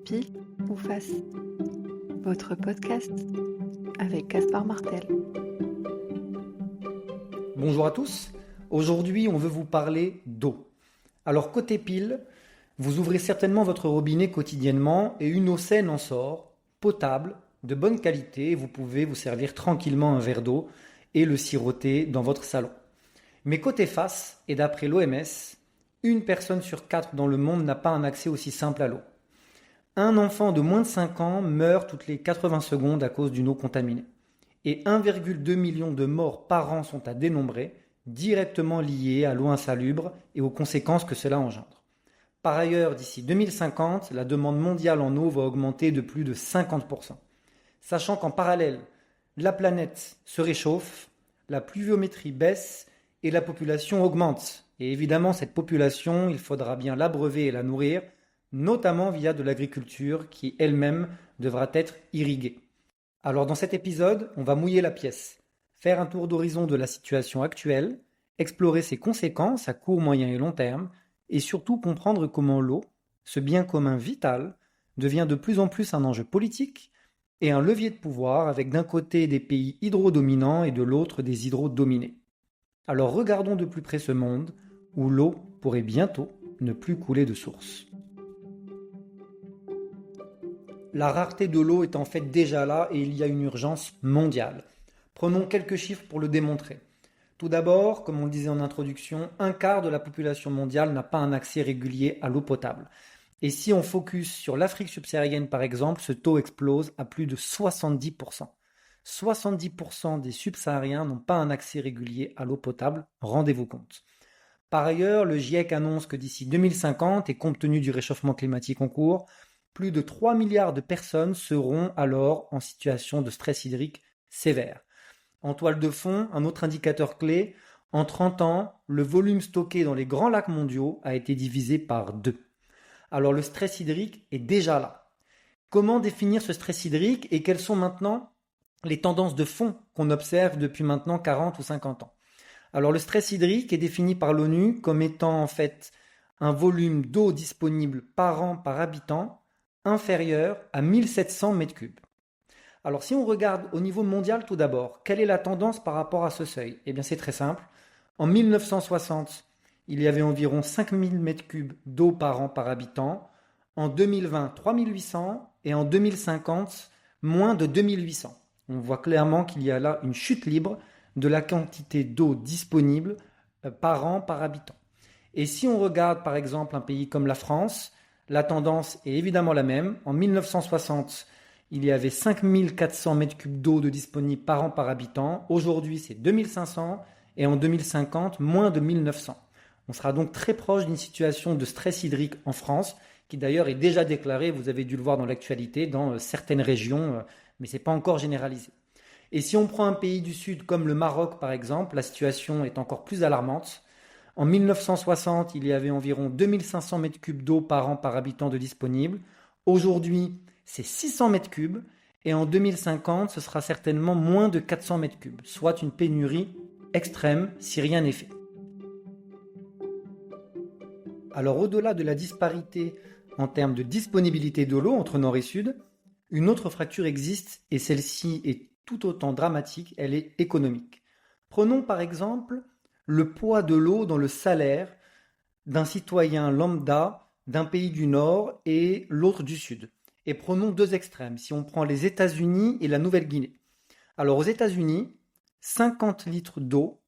Pile ou face, votre podcast avec Gaspard Martel. Bonjour à tous, aujourd'hui on veut vous parler d'eau. Alors côté pile, vous ouvrez certainement votre robinet quotidiennement et une eau saine en sort, potable, de bonne qualité, et vous pouvez vous servir tranquillement un verre d'eau et le siroter dans votre salon. Mais côté face, et d'après l'OMS, une personne sur 4 dans le monde n'a pas un accès aussi simple à l'eau. Un enfant de moins de 5 ans meurt toutes les 80 secondes à cause d'une eau contaminée. Et 1,2 million de morts par an sont à dénombrer, directement liées à l'eau insalubre et aux conséquences que cela engendre. Par ailleurs, d'ici 2050, la demande mondiale en eau va augmenter de plus de 50%. Sachant qu'en parallèle, la planète se réchauffe, la pluviométrie baisse et la population augmente. Et évidemment, cette population, il faudra bien l'abreuver et la nourrir, notamment via de l'agriculture qui elle-même devra être irriguée. Alors dans cet épisode, on va mouiller la pièce, faire un tour d'horizon de la situation actuelle, explorer ses conséquences à court, moyen et long terme, et surtout comprendre comment l'eau, ce bien commun vital, devient de plus en plus un enjeu politique et un levier de pouvoir avec d'un côté des pays hydrodominants et de l'autre des hydrodominés. Alors regardons de plus près ce monde où l'eau pourrait bientôt ne plus couler de source. La rareté de l'eau est en fait déjà là et il y a une urgence mondiale. Prenons quelques chiffres pour le démontrer. Tout d'abord, comme on le disait en introduction, un quart de la population mondiale n'a pas un accès régulier à l'eau potable. Et si on focus sur l'Afrique subsaharienne par exemple, ce taux explose à plus de 70%. 70% des subsahariens n'ont pas un accès régulier à l'eau potable, rendez-vous compte. Par ailleurs, le GIEC annonce que d'ici 2050, et compte tenu du réchauffement climatique en cours, plus de 3 milliards de personnes seront alors en situation de stress hydrique sévère. En toile de fond, un autre indicateur clé, en 30 ans, le volume stocké dans les grands lacs mondiaux a été divisé par 2. Alors le stress hydrique est déjà là. Comment définir ce stress hydrique et quelles sont maintenant les tendances de fond qu'on observe depuis maintenant 40 ou 50 ans? Alors le stress hydrique est défini par l'ONU comme étant en fait un volume d'eau disponible par an par habitant inférieur à 1700 mètres cubes. Alors si on regarde au niveau mondial tout d'abord, quelle est la tendance par rapport à ce seuil? Eh bien c'est très simple. En 1960, il y avait environ 5000 mètres cubes d'eau par an par habitant. En 2020, 3800 et en 2050, moins de 2800. On voit clairement qu'il y a là une chute libre de la quantité d'eau disponible par an par habitant. Et si on regarde par exemple un pays comme la France, la tendance est évidemment la même. En 1960, il y avait 5400 mètres cubes d'eau de disponible par an par habitant. Aujourd'hui, c'est 2500 et en 2050, moins de 1900. On sera donc très proche d'une situation de stress hydrique en France, qui d'ailleurs est déjà déclarée, vous avez dû le voir dans l'actualité, dans certaines régions, mais ce n'est pas encore généralisé. Et si on prend un pays du Sud comme le Maroc par exemple, la situation est encore plus alarmante. En 1960, il y avait environ 2500 mètres cubes d'eau par an par habitant de disponible. Aujourd'hui, c'est 600 mètres cubes. Et en 2050, ce sera certainement moins de 400 mètres cubes, soit une pénurie extrême si rien n'est fait. Alors au-delà de la disparité en termes de disponibilité de l'eau entre nord et sud, une autre fracture existe et celle-ci est tout autant dramatique, elle est économique. Prenons par exemple le poids de l'eau dans le salaire d'un citoyen lambda d'un pays du Nord et l'autre du Sud. Et prenons deux extrêmes, si on prend les États-Unis et la Nouvelle-Guinée. Alors aux États-Unis, 50 litres d'eau,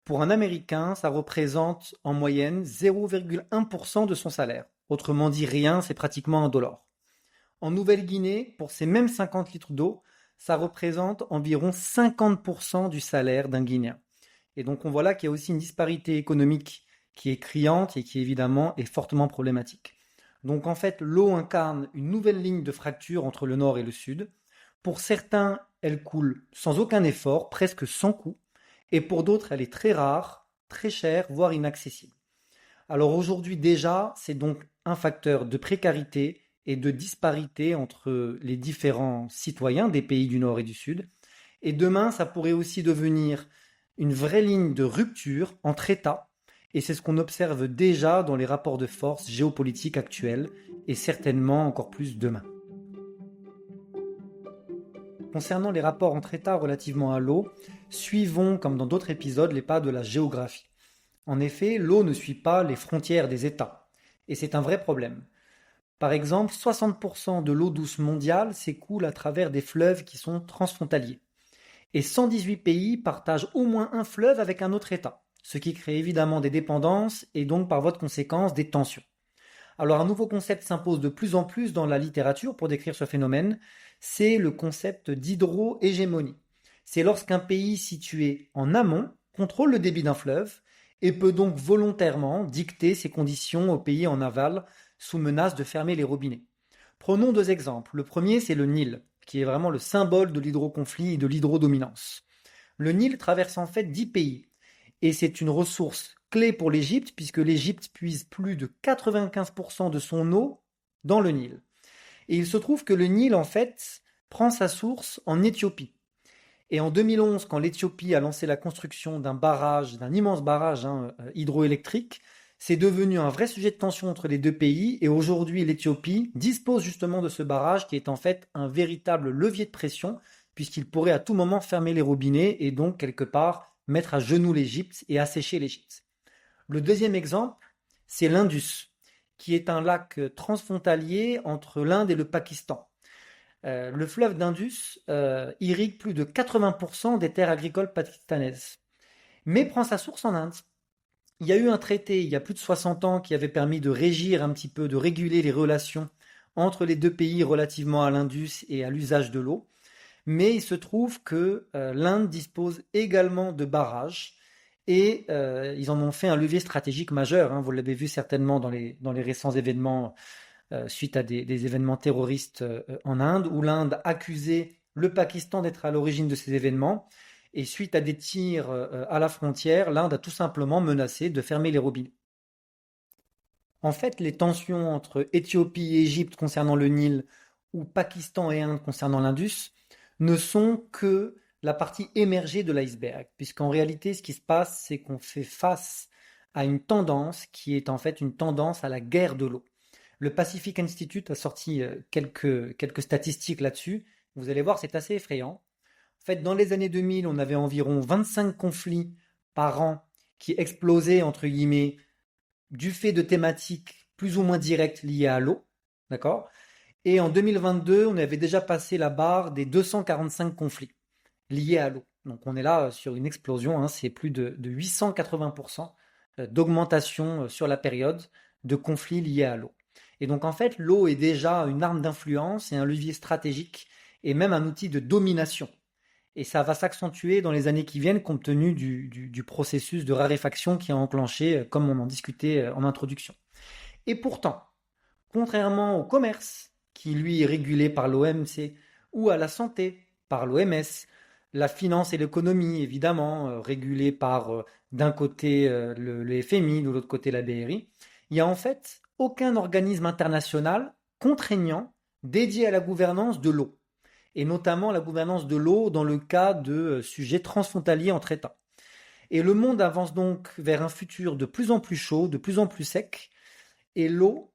pour un Américain, ça représente en moyenne 0,1% de son salaire. Autrement dit, rien, c'est pratiquement $1. En Nouvelle-Guinée, pour ces mêmes 50 litres d'eau, ça représente environ 50% du salaire d'un Guinéen. Et donc on voit là qu'il y a aussi une disparité économique qui est criante et qui évidemment est fortement problématique. Donc en fait, l'eau incarne une nouvelle ligne de fracture entre le nord et le sud. Pour certains, elle coule sans aucun effort, presque sans coût, et pour d'autres, elle est très rare, très chère, voire inaccessible. Alors aujourd'hui déjà, c'est donc un facteur de précarité et de disparité entre les différents citoyens des pays du nord et du sud. Et demain, ça pourrait aussi devenir une vraie ligne de rupture entre États Et c'est ce qu'on observe déjà dans les rapports de force géopolitiques actuels, et certainement encore plus demain. Concernant les rapports entre États relativement à l'eau, suivons, comme dans d'autres épisodes, les pas de la géographie. En effet, l'eau ne suit pas les frontières des États, et c'est un vrai problème. Par exemple, 60% de l'eau douce mondiale s'écoule à travers des fleuves qui sont transfrontaliers. Et 118 pays partagent au moins un fleuve avec un autre État, ce qui crée évidemment des dépendances et donc par voie de conséquence des tensions. Alors un nouveau concept s'impose de plus en plus dans la littérature pour décrire ce phénomène, c'est le concept d'hydro-hégémonie. C'est lorsqu'un pays situé en amont contrôle le débit d'un fleuve et peut donc volontairement dicter ses conditions aux pays en aval sous menace de fermer les robinets. Prenons deux exemples. Le premier, c'est le Nil, qui est vraiment le symbole de l'hydroconflit et de l'hydrodominance. Le Nil traverse en fait 10 pays, et c'est une ressource clé pour l'Égypte, puisque l'Égypte puise plus de 95% de son eau dans le Nil. Et il se trouve que le Nil, en fait, prend sa source en Éthiopie. Et en 2011, quand l'Éthiopie a lancé la construction d'un immense barrage hydroélectrique, c'est devenu un vrai sujet de tension entre les deux pays. Et aujourd'hui, l'Éthiopie dispose justement de ce barrage qui est en fait un véritable levier de pression, puisqu'il pourrait à tout moment fermer les robinets et donc quelque part mettre à genoux l'Égypte et assécher l'Égypte. Le deuxième exemple, c'est l'Indus, qui est un lac transfrontalier entre l'Inde et le Pakistan. Le fleuve d'Indus irrigue plus de 80% des terres agricoles pakistanaises, mais prend sa source en Inde. Il y a eu un traité il y a plus de 60 ans qui avait permis de régir un petit peu, de réguler les relations entre les deux pays relativement à l'Indus et à l'usage de l'eau. Mais il se trouve que l'Inde dispose également de barrages et ils en ont fait un levier stratégique majeur. Vous l'avez vu certainement dans les récents événements suite à des événements terroristes en Inde, où l'Inde accusait le Pakistan d'être à l'origine de ces événements. Et suite à des tirs à la frontière, l'Inde a tout simplement menacé de fermer les robinets. En fait, les tensions entre Éthiopie et Égypte concernant le Nil ou Pakistan et Inde concernant l'Indus ne sont que la partie émergée de l'iceberg, puisqu'en réalité, ce qui se passe, c'est qu'on fait face à une tendance qui est en fait une tendance à la guerre de l'eau. Le Pacific Institute a sorti quelques statistiques là-dessus. Vous allez voir, c'est assez effrayant. En fait, dans les années 2000, on avait environ 25 conflits par an qui explosaient, entre guillemets, du fait de thématiques plus ou moins directes liées à l'eau. D'accord ? Et en 2022, on avait déjà passé la barre des 245 conflits liés à l'eau. Donc on est là sur une explosion, c'est plus de 880% d'augmentation sur la période de conflits liés à l'eau. Et donc en fait, l'eau est déjà une arme d'influence et un levier stratégique et même un outil de domination. Et ça va s'accentuer dans les années qui viennent compte tenu du processus de raréfaction qui a enclenché, comme on en discutait en introduction. Et pourtant, contrairement au commerce, qui lui est régulé par l'OMC, ou à la santé, par l'OMS, la finance et l'économie, évidemment, régulées par d'un côté le FMI, de l'autre côté la BRI, il n'y a en fait aucun organisme international contraignant dédié à la gouvernance de l'eau, et notamment la gouvernance de l'eau dans le cas de sujets transfrontaliers entre États. Et le monde avance donc vers un futur de plus en plus chaud, de plus en plus sec, et l'eau,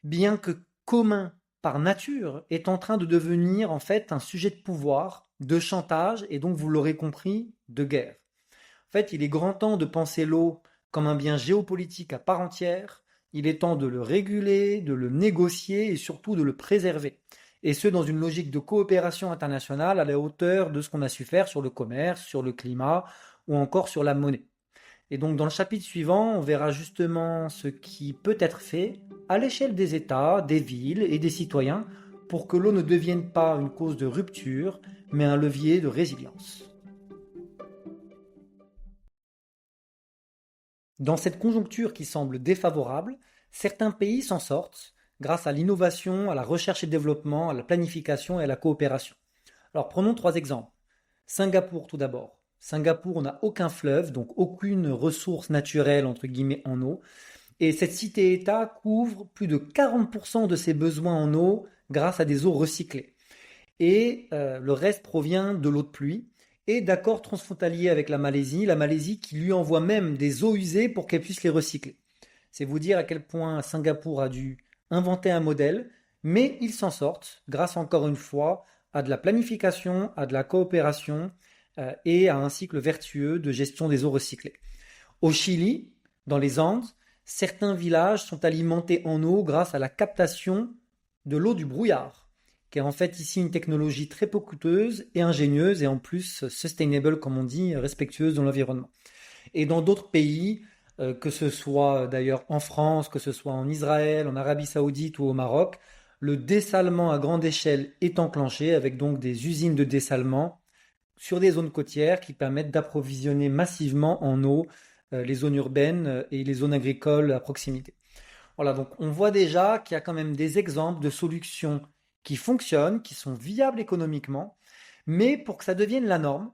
bien que commun par nature, est en train de devenir en fait un sujet de pouvoir, de chantage, et donc vous l'aurez compris, de guerre. En fait, il est grand temps de penser l'eau comme un bien géopolitique à part entière, il est temps de le réguler, de le négocier et surtout de le préserver. Et ce, dans une logique de coopération internationale à la hauteur de ce qu'on a su faire sur le commerce, sur le climat ou encore sur la monnaie. Et donc dans le chapitre suivant, on verra justement ce qui peut être fait à l'échelle des États, des villes et des citoyens pour que l'eau ne devienne pas une cause de rupture, mais un levier de résilience. Dans cette conjoncture qui semble défavorable, certains pays s'en sortent grâce à l'innovation, à la recherche et développement, à la planification et à la coopération. Alors prenons 3 exemples. Singapour tout d'abord. Singapour n'a aucun fleuve, donc aucune ressource naturelle entre guillemets en eau. Et cette cité-État couvre plus de 40% de ses besoins en eau grâce à des eaux recyclées. Et le reste provient de l'eau de pluie. et d'accords transfrontaliers avec la Malaisie qui lui envoie même des eaux usées pour qu'elle puisse les recycler. C'est vous dire à quel point Singapour a dû inventer un modèle, mais ils s'en sortent grâce encore une fois à de la planification, à de la coopération et à un cycle vertueux de gestion des eaux recyclées. Au Chili, dans les Andes, certains villages sont alimentés en eau grâce à la captation de l'eau du brouillard, qui est en fait ici une technologie très peu coûteuse et ingénieuse et en plus sustainable, comme on dit, respectueuse de l'environnement. Et dans d'autres pays, que ce soit d'ailleurs en France, que ce soit en Israël, en Arabie Saoudite ou au Maroc, le dessalement à grande échelle est enclenché avec donc des usines de dessalement sur des zones côtières qui permettent d'approvisionner massivement en eau les zones urbaines et les zones agricoles à proximité. Voilà, donc on voit déjà qu'il y a quand même des exemples de solutions qui fonctionnent, qui sont viables économiquement, mais pour que ça devienne la norme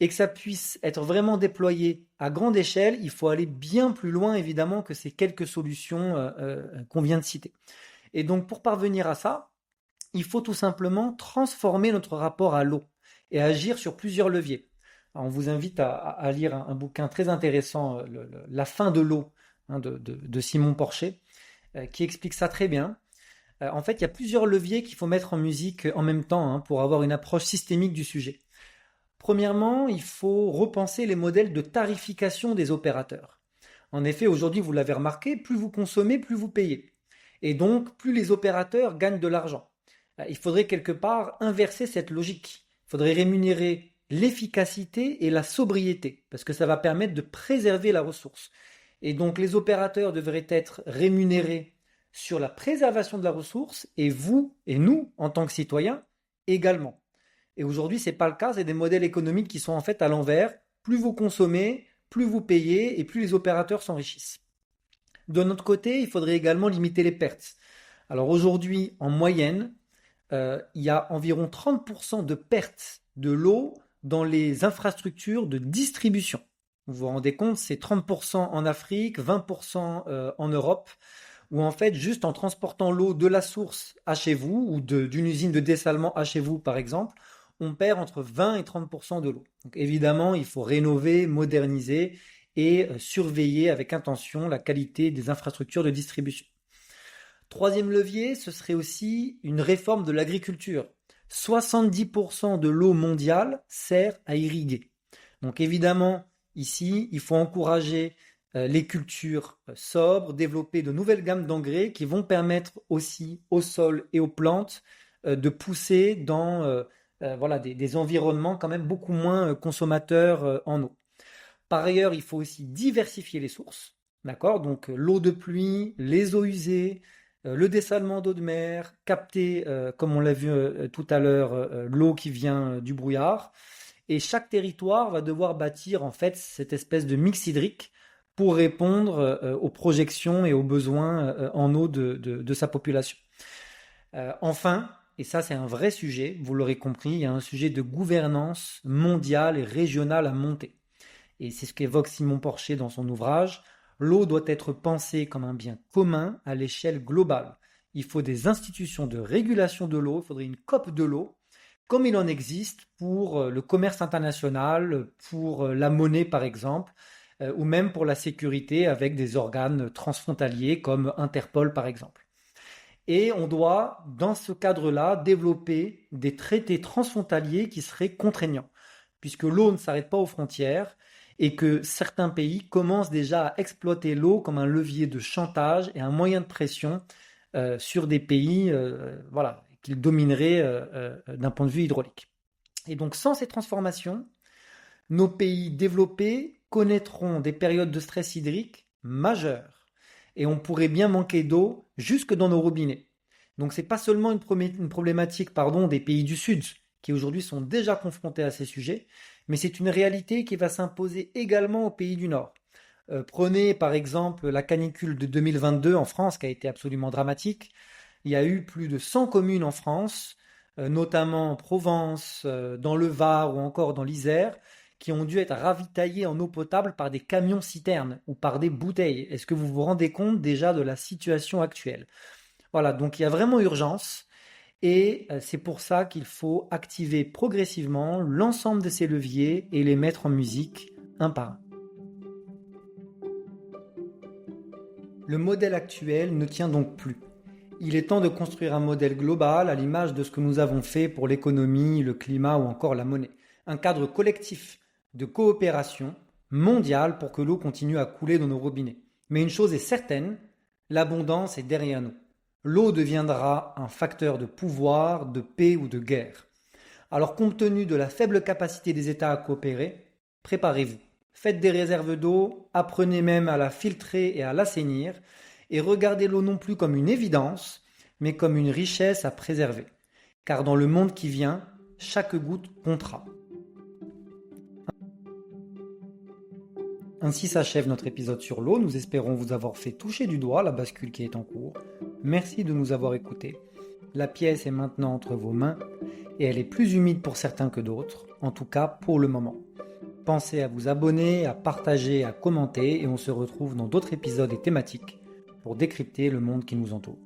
et que ça puisse être vraiment déployé à grande échelle, il faut aller bien plus loin évidemment que ces quelques solutions qu'on vient de citer. Et donc pour parvenir à ça, il faut tout simplement transformer notre rapport à l'eau et agir sur plusieurs leviers. Alors, on vous invite à lire un bouquin très intéressant, La fin de l'eau, de Simon Porcher, qui explique ça très bien. En fait, il y a plusieurs leviers qu'il faut mettre en musique en même temps pour avoir une approche systémique du sujet. Premièrement, il faut repenser les modèles de tarification des opérateurs. En effet, aujourd'hui, vous l'avez remarqué, plus vous consommez, plus vous payez. Et donc, plus les opérateurs gagnent de l'argent. Il faudrait quelque part inverser cette logique. Il faudrait rémunérer l'efficacité et la sobriété, parce que ça va permettre de préserver la ressource. Et donc, les opérateurs devraient être rémunérés sur la préservation de la ressource, et vous et nous, en tant que citoyens, également. Et aujourd'hui, ce n'est pas le cas, c'est des modèles économiques qui sont en fait à l'envers. Plus vous consommez, plus vous payez, et plus les opérateurs s'enrichissent. De notre côté, il faudrait également limiter les pertes. Alors aujourd'hui, en moyenne, il y a environ 30% de pertes de l'eau dans les infrastructures de distribution. Vous vous rendez compte, c'est 30% en Afrique, 20% en Europe, où en fait, juste en transportant l'eau de la source à chez vous, ou d'une usine de dessalement à chez vous par exemple, on perd entre 20 et 30% de l'eau. Donc évidemment, il faut rénover, moderniser et surveiller avec intention la qualité des infrastructures de distribution. Troisième levier, ce serait aussi une réforme de l'agriculture. 70% de l'eau mondiale sert à irriguer. Donc évidemment, ici, il faut encourager les cultures sobres, développer de nouvelles gammes d'engrais qui vont permettre aussi aux sols et aux plantes de pousser dans des environnements quand même beaucoup moins consommateurs en eau. Par ailleurs, il faut aussi diversifier les sources, d'accord? Donc l'eau de pluie, les eaux usées, le dessalement d'eau de mer, capter, comme on l'a vu tout à l'heure, l'eau qui vient du brouillard. Et chaque territoire va devoir bâtir en fait cette espèce de mix hydrique pour répondre aux projections et aux besoins en eau de sa population. Enfin, et ça c'est un vrai sujet, vous l'aurez compris, il y a un sujet de gouvernance mondiale et régionale à monter. Et c'est ce qu'évoque Simon Porcher dans son ouvrage. L'eau doit être pensée comme un bien commun à l'échelle globale. Il faut des institutions de régulation de l'eau, il faudrait une COP de l'eau, comme il en existe pour le commerce international, pour la monnaie par exemple, ou même pour la sécurité avec des organes transfrontaliers comme Interpol par exemple. Et on doit, dans ce cadre-là, développer des traités transfrontaliers qui seraient contraignants, puisque l'eau ne s'arrête pas aux frontières et que certains pays commencent déjà à exploiter l'eau comme un levier de chantage et un moyen de pression sur des pays qu'ils domineraient d'un point de vue hydraulique. Et donc sans ces transformations, nos pays développés connaîtront des périodes de stress hydrique majeures et on pourrait bien manquer d'eau jusque dans nos robinets. Donc c'est pas seulement une problématique des pays du Sud qui aujourd'hui sont déjà confrontés à ces sujets, mais c'est une réalité qui va s'imposer également aux pays du Nord. Prenez par exemple la canicule de 2022 en France qui a été absolument dramatique. Il y a eu plus de 100 communes en France, notamment en Provence, dans le Var ou encore dans l'Isère, qui ont dû être ravitaillées en eau potable par des camions-citernes ou par des bouteilles. Est-ce que vous vous rendez compte déjà de la situation actuelle ? Voilà, donc il y a vraiment urgence. Et c'est pour ça qu'il faut activer progressivement l'ensemble de ces leviers et les mettre en musique un par un. Le modèle actuel ne tient donc plus. Il est temps de construire un modèle global à l'image de ce que nous avons fait pour l'économie, le climat ou encore la monnaie. Un cadre collectif de coopération mondiale pour que l'eau continue à couler dans nos robinets. Mais une chose est certaine, l'abondance est derrière nous. L'eau deviendra un facteur de pouvoir, de paix ou de guerre. Alors compte tenu de la faible capacité des États à coopérer, préparez-vous. Faites des réserves d'eau, apprenez même à la filtrer et à l'assainir, et regardez l'eau non plus comme une évidence, mais comme une richesse à préserver. Car dans le monde qui vient, chaque goutte comptera. Ainsi s'achève notre épisode sur l'eau. Nous espérons vous avoir fait toucher du doigt la bascule qui est en cours. Merci de nous avoir écoutés. La pièce est maintenant entre vos mains et elle est plus humide pour certains que d'autres, en tout cas pour le moment. Pensez à vous abonner, à partager, à commenter et on se retrouve dans d'autres épisodes et thématiques pour décrypter le monde qui nous entoure.